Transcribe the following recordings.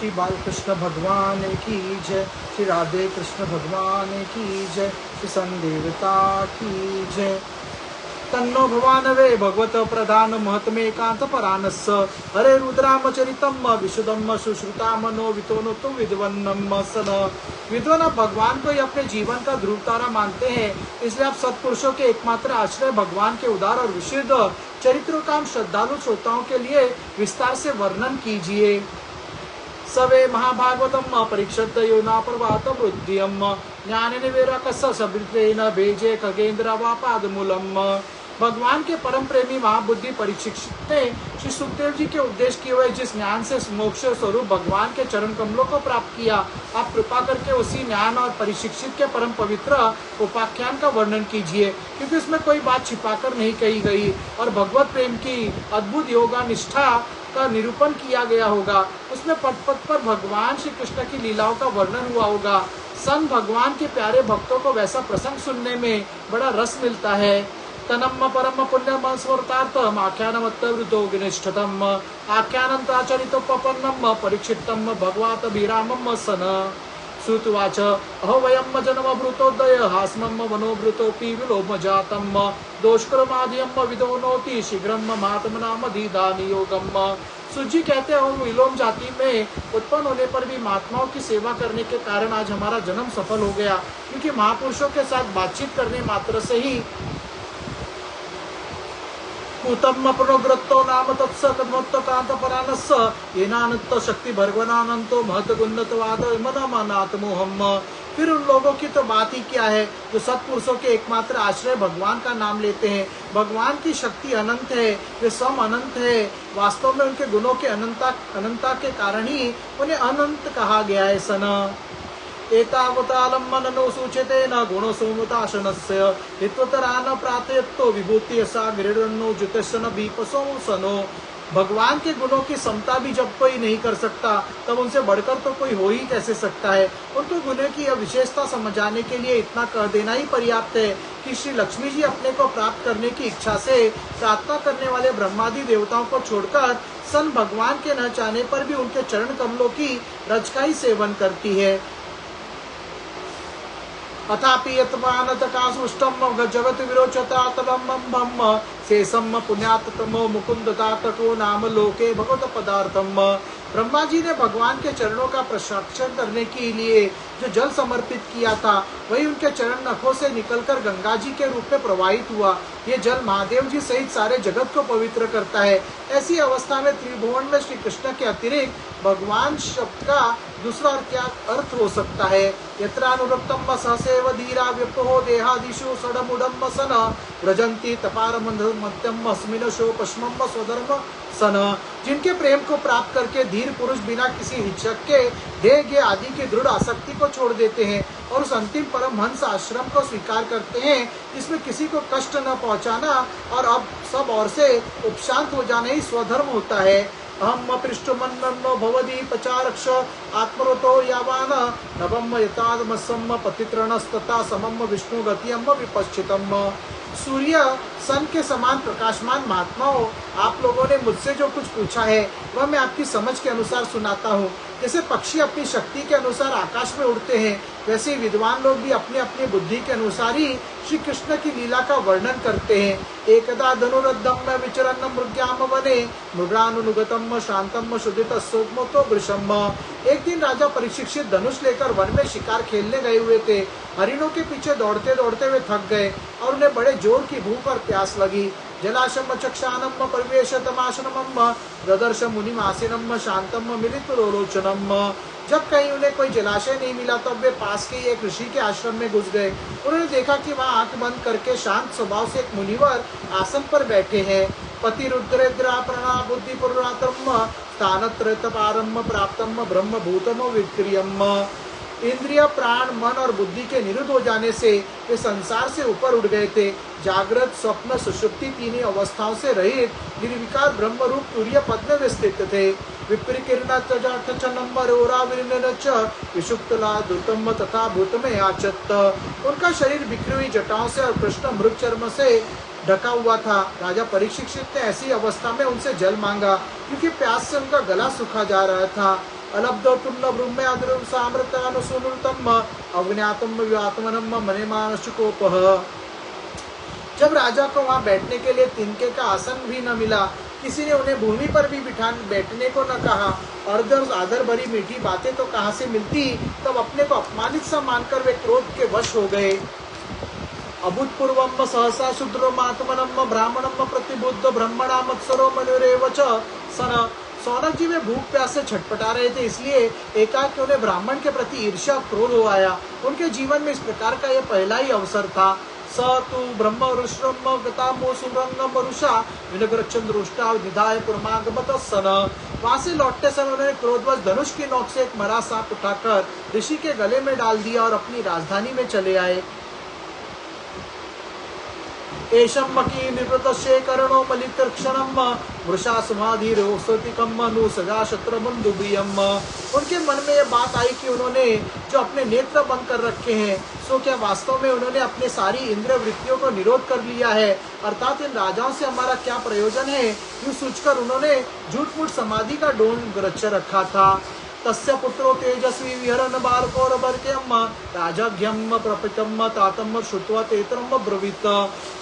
श्री बालकृष्ण भगवान की जय, श्री राधे कृष्ण भगवान की जय, श्री संदेवता की जय। तन्नो भवान वे भगवत प्रधान महत्मे एकांत परानस हरे रुद्रामचरितम विशुद्धम सुश्रुता मनो वितोनो तो विद्वन्नम सन। विद्वान भगवान को ही अपने जीवन का ध्रुव तारा मानते हैं, इसलिए आप सत्पुरुषों के एकमात्र आश्रय भगवान के उदार और विशुद्ध चरित्रों का हम श्रद्धालु श्रोताओं के लिए विस्तार से वर्णन कीजिए। सवे महाभागवतम परीक्षत योना प्रभात वृद्धियम ज्ञान निवेरकस सबित्रेन भेजे खगेन्द्र वा पादमूलम। भगवान के परम प्रेमी महाबुद्धि परीक्षित ने श्री सुखदेव जी के उपदेश किए हुए जिस ज्ञान से मोक्ष स्वरूप भगवान के चरण कमलों को प्राप्त किया, आप कृपा करके उसी ज्ञान और परीक्षित के परम पवित्र उपाख्यान का वर्णन कीजिए, क्योंकि उसमें कोई बात छिपाकर नहीं कही गई और भगवत प्रेम की अद्भुत योगा निष्ठा का निरूपण किया गया होगा। उसमें पट पट पर भगवान श्री कृष्ण की लीलाओं का वर्णन हुआ होगा। संत भगवान के प्यारे भक्तों को वैसा प्रसंग सुनने में बड़ा रस मिलता है। तनम परम पुण्यम स्मृतार्थम आख्यानमत्तवृतो विनिष्ठतम आख्यानंताचरितोपपन्नम परीक्षितम भगवत अभिरामम सन। श्रुतवाच अहो वयम जन्मभृतोदय हास्मम मनोभृतोऽपि विलोम जातम दोष्कर्मादियम विदोनोति शीघ्रम महात्मनाम दीदानि योगम। सुजी कहते हैं विलोम जाति में उत्पन्न होने पर भी महात्माओं की सेवा करने के कारण आज हमारा जन्म सफल हो गया, क्योंकि महापुरुषों के साथ बातचीत करने मात्र से ही कुतम पुनोग्रतो नाम तत्सतमत्त कांत परानस येनानंत शक्ति भर्गवनानंतो महत गुणत्वाद मनमानात्मोहम। फिर उन लोगों की तो बात ही क्या है जो सत्पुरुषों के एकमात्र आश्रय भगवान का नाम लेते हैं। भगवान की शक्ति अनंत है, वे स्वयं अनंत है। वास्तव में उनके गुणों के अनंतता के कारण ही उन्हें अनंत कहा गया है। सन एतावतालं मननो सूचते न गुणो सोमुताशनस्य हित्वतरान प्रातयत्तो विभूति सा गृहणो जुतसन भीपसो सनो। भगवान के गुणों की समता भी जब कोई नहीं कर सकता, तब उनसे बढ़कर तो कोई हो ही कैसे सकता है। उनको गुणों की यह विशेषता समझाने के लिए इतना कह देना ही पर्याप्त है कि श्री लक्ष्मी जी अपने को प्राप्त करने की इच्छा से प्रार्थना करने वाले ब्रह्मादि देवताओं को छोड़कर सन भगवान के न चाहने पर भी उनके चरण कमलों की रज का ही सेवन करती है। अथापि यत्मानतकासुष्टम जगत विरोचतातलम शेषम पुण्यात्तमो मुकुंदतातको नाम लोके भगवत पदार्थम। ब्रह्मा जी ने भगवान के चरणों का प्रसाक्षण करने के लिए जो जल समर्पित किया था, वही उनके चरण नखों से निकलकर गंगा जी के रूप में प्रवाहित हुआ। ये जल महादेव जी सहित सारे जगत को पवित्र करता है। ऐसी अवस्था में त्रिभुवन में श्री कृष्ण के अतिरिक्त भगवान शब्द का दूसरा क्या अर्थ हो सकता है। यत्रानुरक्तम सहसेव धीरा व्यपहो देहादिषु सडमुडम सन व्रजंती तपारमध्यम अस्मिनशो पश्मम स्वधर्म सन। जिनके प्रेम को प्राप्त करके धीर पुरुष बिना किसी हिचक के देह आदि की दृढ़ आसक्ति को छोड़ देते हैं और उस अंतिम परमहंस आश्रम को स्वीकार करते हैं जिसमें किसी को कष्ट न पहुंचाना और अब सब ओर से उपशांत हो जाना ही स्वधर्म होता है। अहम पृष्ठमन्नो भवदी पचारक्ष आत्मरतो यावान नवम यतादमसम पतित्रणस्तता समम विष्णु गतियम विपश्चितम। सूर्य सन के समान प्रकाशमान महात्माओं, आप लोगों ने मुझसे जो कुछ पूछा है वह मैं आपकी समझ के अनुसार सुनाता हूँ। जैसे पक्षी अपनी शक्ति के अनुसार आकाश में उड़ते हैं, वैसे ही विद्वान लोग भी अपनी अपनी बुद्धि के अनुसार ही श्री कृष्ण की लीला का वर्णन करते हैं। एकदा धनुरद्धम विचरन्न मृग्याम वने मृगानुगतम शांतम शुद्धित सोमतो वृषम। एक दिन राजा परीक्षित धनुष लेकर वन में शिकार खेलने गए हुए थे। हरिणों के पीछे दौड़ते दौड़ते वे थक गए और उन्हें बड़े जोर की भूख और प्यास लगी। जलाशम चक्षानम परिवेश तमाशनम ददर्श मुनिम आसीनम शांतम मिलित लोलोचनम। जब कहीं उन्हें कोई जलाशय नहीं मिला तब वे पास के एक ऋषि के आश्रम में घुस गए। उन्होंने देखा कि वहाँ आंख बंद करके शांत स्वभाव से एक मुनिवर आसन पर बैठे हैं। पति रुद्रेद्रा प्रणा बुद्धि पुरातम स्थानत्रत पारम प्राप्तम ब्रह्म भूतम विक्रियम। इंद्रिय प्राण मन और बुद्धि के निरुद्ध हो जाने से वे संसार से ऊपर उठ गए थे। जागृत स्वप्न सुषुप्ति तीन अवस्थाओं से रहित निर्विकार ब्रह्म रूप तुर्य पद में स्थित थे। विषुप्तम तथा भूतमय आचत। उनका शरीर बिखरी हुई जटाओं से और कृष्ण मृग चर्म से ढका हुआ था। राजा परीक्षित ने ऐसी अवस्था में उनसे जल मांगा, क्योंकि प्यास से उनका गला सूखा जा रहा था। अलब्धो तुल्ल ब्रह्म अद्रुम सामृतानुसुनृतम अज्ञातम व्यात्मनम मने मानसुकोपह। जब राजा को वहां बैठने के लिए तिनके का आसन भी न मिला, किसी ने उन्हें भूमि पर भी बैठने को न कहा, और आदर भरी मीठी बातें तो कहाँ से मिलती, तब अपने को अपमानित सा मानकर वे क्रोध के वश हो गए। अभूतपूर्वम सहसा शूद्रमात्मनम ब्राह्मणम प्रतिबुद्ध ब्रह्मणा मत्सरो मनुरेव च सन। सौनक जी वे भूख प्यास से छटपटा रहे थे, इसलिए एकाएक उन्हें ब्राह्मण के प्रति ईर्ष्या क्रोध हो आया। उनके जीवन में इस प्रकार का यह पहला ही अवसर था। स तु ब्रह्म ऋष्रम गतामो सुरंगम रुषा विनग्रचंद्रुष्टा निधाय पुरमागमत सन। वहां से लौटते समय उन्होंने क्रोधवश धनुष की नोक से एक मरा सांप उठाकर ऋषि के गले में डाल दिया और अपनी राजधानी में चले आए। एषम की निवृतस्य करणो मलितक्षणम वृषा समाधिरोस्तिकम नु सजा शत्रबंधुब्रियम। उनके मन में यह बात आई कि उन्होंने जो अपने नेत्र बंद कर रखे हैं, सो क्या वास्तव में उन्होंने अपने सारी इंद्रिय वृत्तियों को निरोध कर लिया है, अर्थात इन राजाओं से हमारा क्या प्रयोजन है, यूं सोचकर उन्होंने झूठ मूठ समाधि का डोन रच रखा था। तस्य पुत्रो तेजस्वी विहरन बालकौरवर्ग्यम राजज्ञम प्रपितम तातम श्रुत्वा तेत्रम ब्रवीत।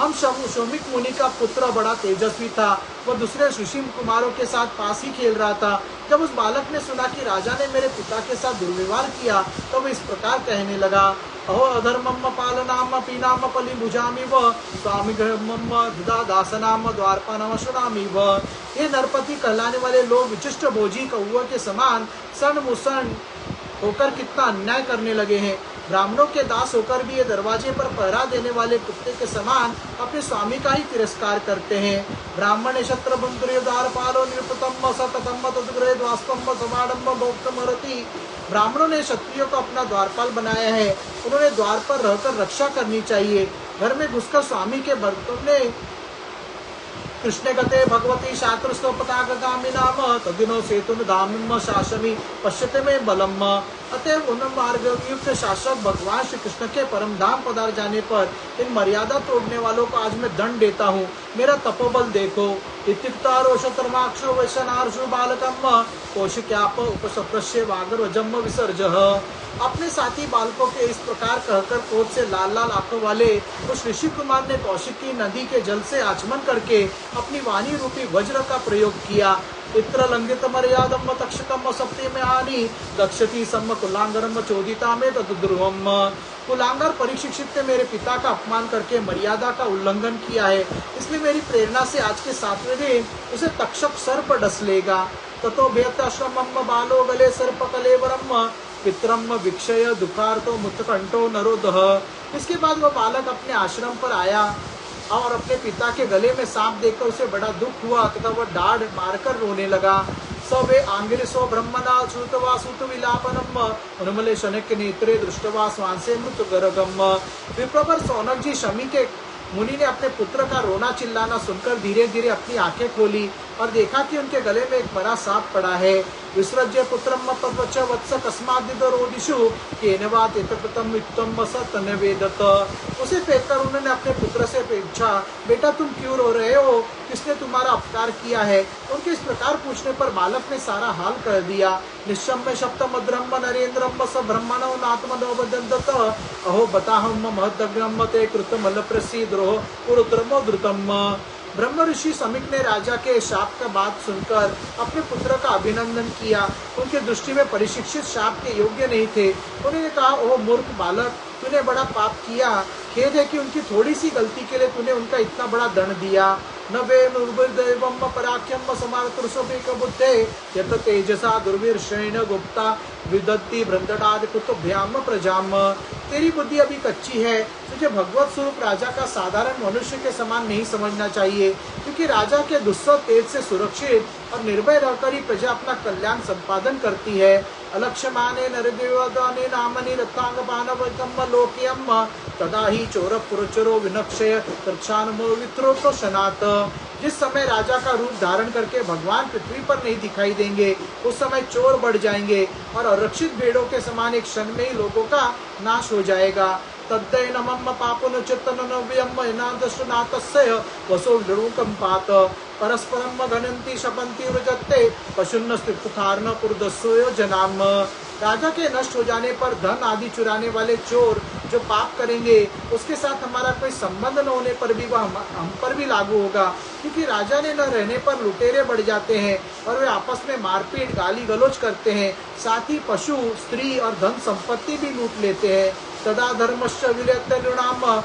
हम शौमिक मुनि का पुत्र बड़ा तेजस्वी था, वह दूसरे ऋषि कुमारों के साथ पास ही खेल रहा था। जब उस बालक ने सुना कि राजा ने मेरे पिता के साथ दुर्व्यवहार किया, तो वह इस प्रकार कहने लगा, अहो अधर्मम पालनाम पीनाम पलि भुजामि व स्वामी ग्रहमम दासनाम द्वारपानाम शुनामि व। ये नरपति कहलाने वाले लोग विशिष्ट भोजी कौओं के समान सन मुसन होकर कितना अन्याय करने लगे हैं। ब्राह्मणों के दास होकर भी ये दरवाजे पर पहरा देने वाले कुत्ते के समान अपने स्वामी का ही तिरस्कार करते हैं। ब्राह्मण शत्र द्वारपालो निरुपतम सततम तदग्रह द्वास्तम समाडम भोक्तमरति। ब्राह्मणों ने क्षत्रियों को अपना द्वारपाल बनाया है, उन्होंने द्वार पर रहकर रक्षा करनी चाहिए। घर में घुसकर स्वामी के बर्तन ने कृष्ण गते भगवती शास्त्रस्तोपतागामी नाम तदिनो सेतुन धाम शासमी पश्यते में बलम। अतएव उन मार्ग युक्त शासक भगवान श्री कृष्ण के परम धाम पधार जाने पर इन मर्यादा तोड़ने वालों को आज मैं दंड देता हूँ, मेरा तपोबल देखो। इत्युक्तारोषतर्माक्षो वैशनार्षु बालकम कौशिक्याप उपसप्रस्य वागर्वजम विसर्जः। अपने साथी बालकों के इस प्रकार कहकर क्रोध से लाल लाल आंखों वाले उस ऋषि कुमार ने कौशिकी नदी के जल से आचमन करके अपनी वाणी रूपी वज्र का प्रयोग किया। इत्र लंघित मर्यादम तक्षकम सप्ते में आनी दक्षति सम्म कुलांगरम चोदिता में तद्रुवम। कुलांगर परीक्षित ने मेरे पिता का अपमान करके मर्यादा का उल्लंघन किया है, इसलिए मेरी प्रेरणा से आज के 7वें दिन उसे तक्षक सर्प डस लेगा। ततो भेत्याश्रमम बालो गले सर्प कलेवरम पितरम विक्षय दुखार्तो मुत्कंठो नरोदः। इसके बाद वह बालक अपने आश्रम पर आया और अपने पिता के गले में सांप देखकर उसे बड़ा दुख हुआ तथा वह डाढ़ मारकर रोने लगा। सवे आंगिरसो ब्रह्मणा श्रुतवा सुत विलापनम उन्मले शनक नेत्रे दृष्टवा स्वांसे मृत गरगम। विप्रवर सौनक जी शमी के मुनि ने अपने पुत्र का रोना चिल्लाना सुनकर धीरे धीरे अपनी आंखें खोली और देखा कि उनके गले में एक बड़ा सांप पड़ा है। विसृज्य पुत्रम पवच वत्स कस्मादिद रोदिषु केनवा तेतकृतम युक्तम सतनवेदत। उसे फेंककर उन्होंने अपने पुत्र से पूछा, बेटा तुम क्यों रो रहे हो, किसने तुम्हारा अपकार किया है। उनके इस प्रकार पूछने पर बालक ने सारा हाल कह दिया। निशम्य शब्द मद्रम नरेन्द्रम स ब्रह्मणो नात्मनोबदत अहो बताहम महदग्रम ते कृतमल प्रसीद्रोह पुरुत्रमो द्रुतम। ब्रह्म ऋषि समीक ने राजा के शाप का बात सुनकर अपने पुत्र का अभिनंदन किया। उनके दृष्टि में परिशिक्षित शाप के योग्य नहीं थे। उन्होंने कहा, ओह मूर्ख बालक, तूने बड़ा पाप किया। खेद है कि उनकी थोड़ी सी गलती के लिए तूने उनका इतना बड़ा दंड दिया। न वे निर्भयम पराख्यम समारतुर्षोभिक बुद्धे यत तेजसा दुर्वीर्षेण गुप्ता विदत्ति भ्रंदटाद कुतुभ्याम प्रजाम। तेरी बुद्धि अभी कच्ची है, तुझे भगवत स्वरूप राजा का साधारण मनुष्य के समान नहीं समझना चाहिए, क्योंकि राजा के दुस्सह तेज से सुरक्षित और निर्भय रहकर ही प्रजा अपना कल्याण संपादन करती है। अलक्ष्यमाने नरदेवदाने नामनि रथांगपानवतम लोक्यम तदा ही चोर पुरचरो विनक्षय तक्षानमो वित्रोतो शनात। जिस समय राजा का रूप धारण करके भगवान पृथ्वी पर नहीं दिखाई देंगे, उस समय चोर बढ़ जाएंगे और आरक्षित भेड़ों के समान एक क्षण में ही लोगों का नाश हो जाएगा। तद्दय नमम पापुन चित्तन नव्यम इनादशनातस्य वसो निरूकंपात। परस्परम घनंती शपंती वृजत्ते पशुन्न स्थितार्न पुरदस्यो जनाम। राजा के नष्ट हो जाने पर धन आदि चुराने वाले चोर जो पाप करेंगे उसके साथ हमारा कोई संबंध न होने पर भी वह हम पर भी लागू होगा, क्योंकि राजा ने न रहने पर लुटेरे बढ़ जाते हैं और वे आपस में मारपीट गाली गलौज करते हैं, साथ ही पशु स्त्री और धन संपत्ति भी लूट लेते हैं। तदा धर्मश्च विलयतृणाम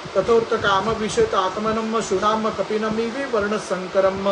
तथोर्थ काम विषय आत्मनम शुनाम कपिनम वर्ण संकरम।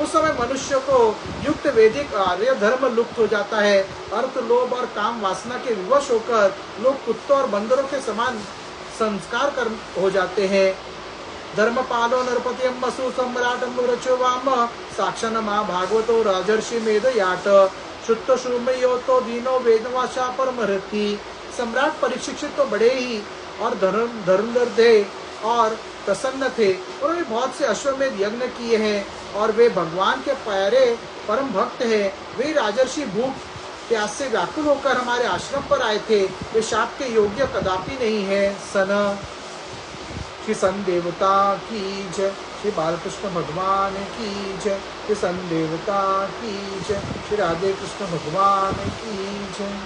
उस समय मनुष्य को युक्त वैदिक आर्य धर्म लुप्त हो जाता है। अर्थ लोभ और काम वासना के विवश होकर लोग कुत्तों और बंदरों के समान संस्कार कर हो जाते हैं। धर्मपालो नरपतियम वसु सम्राटम रचोवाम साक्षन मां भागवतो राजर्षि मेध याट शुद्ध शुमयो तो दीनो वेदवाशा परमहति। सम्राट परीक्षित तो बड़े ही और धर्मधर थे और प्रसन्न थे। उन्होंने बहुत से अश्वमेध यज्ञ किए हैं और वे भगवान के प्यारे परम भक्त हैं। वे राजर्षि भूख प्यास से व्याकुल होकर हमारे आश्रम पर आए थे। वे शाप के योग्य कदापि नहीं है। सन श्री सन देवता की जय, श्री बालकृष्ण भगवान की जय, श्री सन देवता की जय, श्री राधे कृष्ण भगवान की जय।